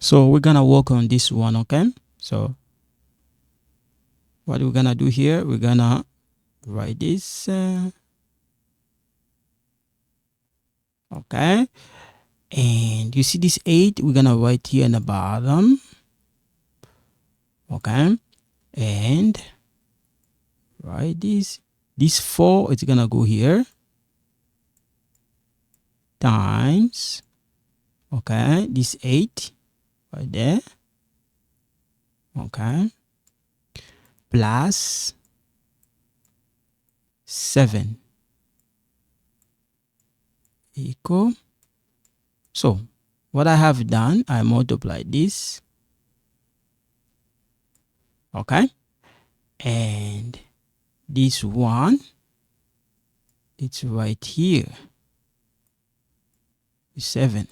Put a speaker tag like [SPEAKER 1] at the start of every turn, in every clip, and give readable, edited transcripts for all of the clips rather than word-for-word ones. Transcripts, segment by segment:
[SPEAKER 1] So we're gonna work on this one. Okay, so what we're gonna do here, we're gonna write this okay, and you see this 8, we're gonna write here in the bottom. Okay, and write this 4 is gonna go here times, okay, this 8 right there, okay, plus 7 equal. So what I have done, I multiply this, okay, and this one, it's right here, 7,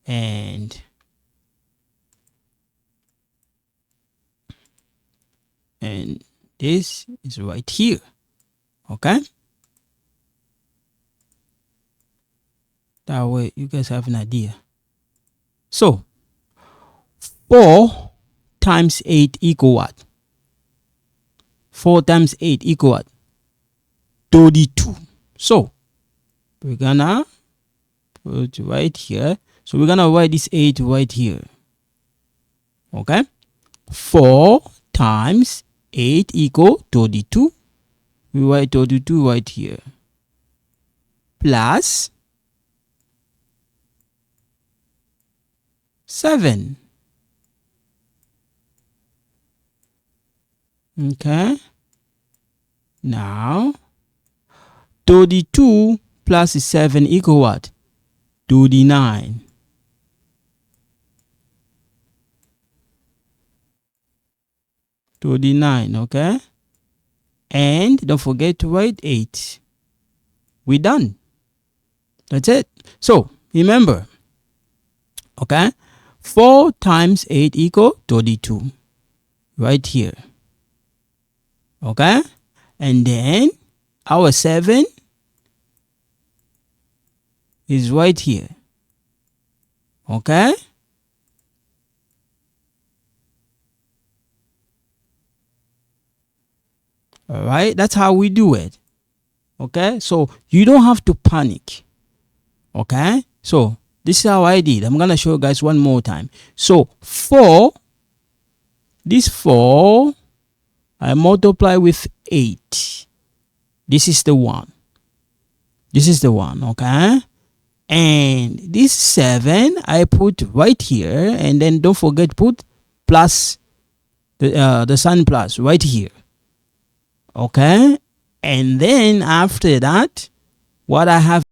[SPEAKER 1] and this is right here. Okay, that way you guys have an idea. So 4 times 8 equal what? 4 times 8 equal what? 32. So we're gonna put right here. So we're gonna write this 8 right here. Okay, 4 times 8 equal 32. We write 32 right here, plus 7. Okay, now 32 plus 7 equal what? 39. Okay, and don't forget to write 8. We're done. That's it. So remember, okay, 4 times 8 equal 32 right here. Okay, and then our 7 is right here. Okay, all right, that's how we do it. Okay, so you don't have to panic. Okay, so this is how I did. I'm gonna show you guys one more time. So 4, this 4 I multiply with 8. This is the one. This is the one. Okay, and this 7 I put right here, and then don't forget put plus the sign plus right here. Okay, and then after that, what I have